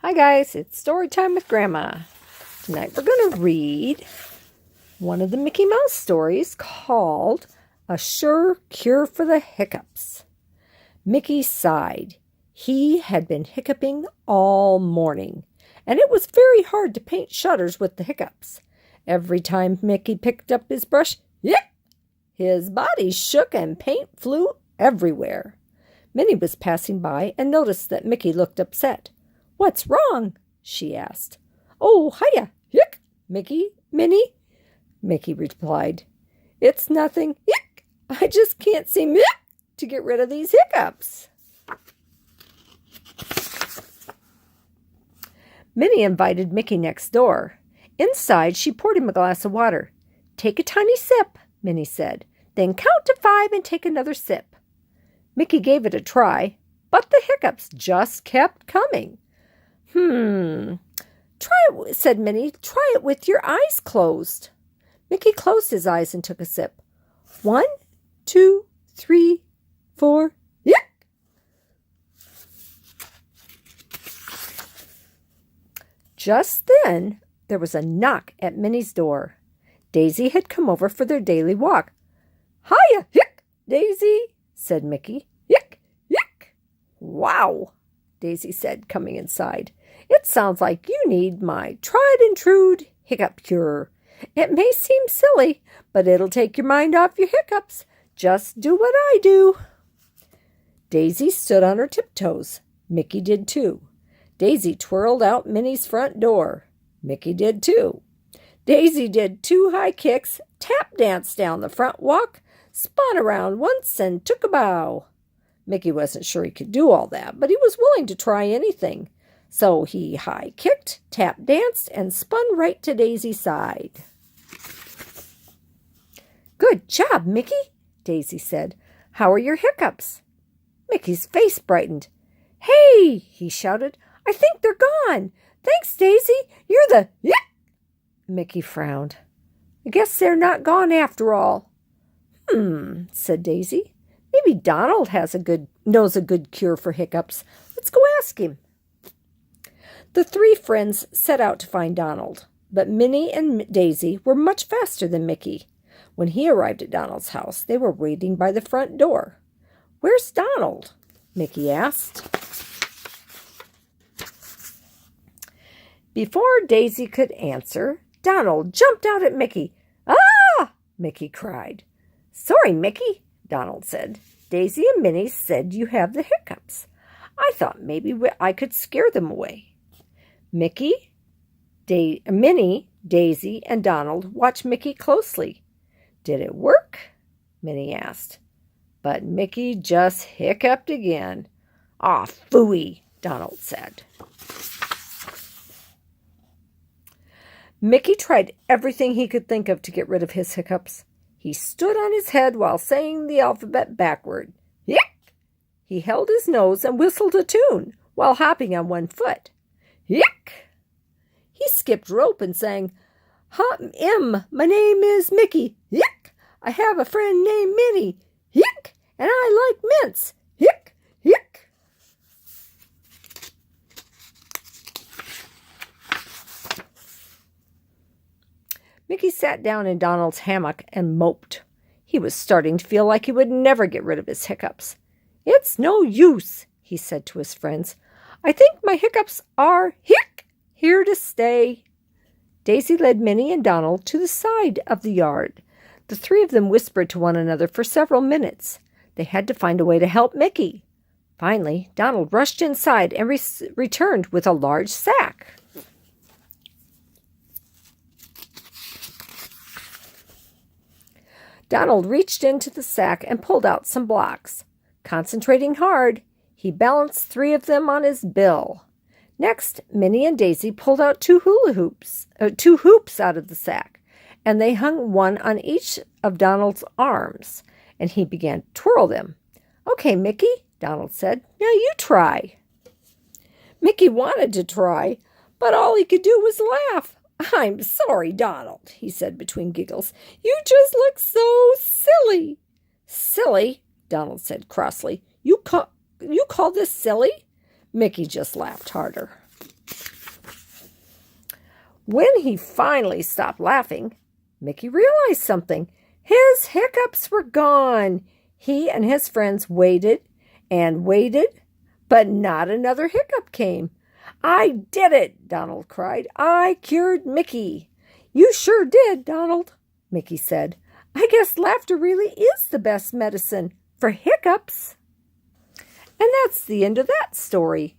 Hi guys, it's story time with Grandma. Tonight we're going to read one of the Mickey Mouse stories called A Sure Cure for the Hiccups. Mickey sighed. He had been hiccuping all morning, and it was very hard to paint shutters with the hiccups. Every time Mickey picked up his brush, yick! His body shook and paint flew everywhere. Minnie was passing by and noticed that Mickey looked upset. "What's wrong?" she asked. "Oh, hiya, yick, Minnie," Mickey replied. "It's nothing, yick. I just can't seem to get rid of these hiccups." Minnie invited Mickey next door. Inside, she poured him a glass of water. "Take a tiny sip," Minnie said. "Then count to 5 and take another sip." Mickey gave it a try, but the hiccups just kept coming. "Try it," said Minnie. "Try it with your eyes closed." Mickey closed his eyes and took a sip. 1, 2, 3, 4, yick! Just then, there was a knock at Minnie's door. Daisy had come over for their daily walk. "Hiya, yick, Daisy," said Mickey. "Yick, yick." "Wow," Daisy said, coming inside. "It sounds like you need my tried and true hiccup cure. It may seem silly, but it'll take your mind off your hiccups. Just do what I do." Daisy stood on her tiptoes. Mickey did too. Daisy twirled out Minnie's front door. Mickey did too. Daisy did 2 high kicks, tap danced down the front walk, spun around once, and took a bow. Mickey wasn't sure he could do all that, but he was willing to try anything. So he high kicked, tap danced, and spun right to Daisy's side. "Good job, Mickey," Daisy said. "How are your hiccups?" Mickey's face brightened. "Hey!" he shouted. "I think they're gone. Thanks, Daisy. You're the yick." Mickey frowned. "I guess they're not gone after all." Said Daisy. "Maybe Donald knows a good cure for hiccups. Let's go ask him." The 3 friends set out to find Donald, but Minnie and Daisy were much faster than Mickey. When he arrived at Donald's house, they were waiting by the front door. "Where's Donald?" Mickey asked. Before Daisy could answer, Donald jumped out at Mickey. "Ah!" Mickey cried. "Sorry, Mickey," Donald said. "Daisy and Minnie said you have the hiccups. I thought maybe I could scare them away." Minnie, Daisy, and Donald watched Mickey closely. "Did it work?" Minnie asked. But Mickey just hiccuped again. "Aw, phooey," Donald said. Mickey tried everything he could think of to get rid of his hiccups. He stood on his head while saying the alphabet backward. Yick! He held his nose and whistled a tune while hopping on one foot. Yick! He skipped rope and sang, My name is Mickey. Yick! I have a friend named Minnie. Yick! And I like mints. Yick! Yick!" Mickey sat down in Donald's hammock and moped. He was starting to feel like he would never get rid of his hiccups. "It's no use," he said to his friends. "I think my hiccups are here to stay." Daisy led Minnie and Donald to the side of the yard. The 3 of them whispered to one another for several minutes. They had to find a way to help Mickey. Finally, Donald rushed inside and returned with a large sack. Donald reached into the sack and pulled out some blocks. Concentrating hard, he balanced 3 of them on his bill. Next, Minnie and Daisy pulled out 2 hoops out of the sack, and they hung one on each of Donald's arms, and he began to twirl them. "Okay, Mickey," Donald said. "Now you try." Mickey wanted to try, but all he could do was laugh. "I'm sorry, Donald," he said between giggles. "You just look so silly." "Silly?" Donald said crossly. You call this silly?" Mickey just laughed harder. When he finally stopped laughing, Mickey realized something. His hiccups were gone. He and his friends waited and waited, but not another hiccup came. "I did it!" Donald cried. "I cured Mickey." "You sure did, Donald," Mickey said. "I guess laughter really is the best medicine for hiccups." And that's the end of that story.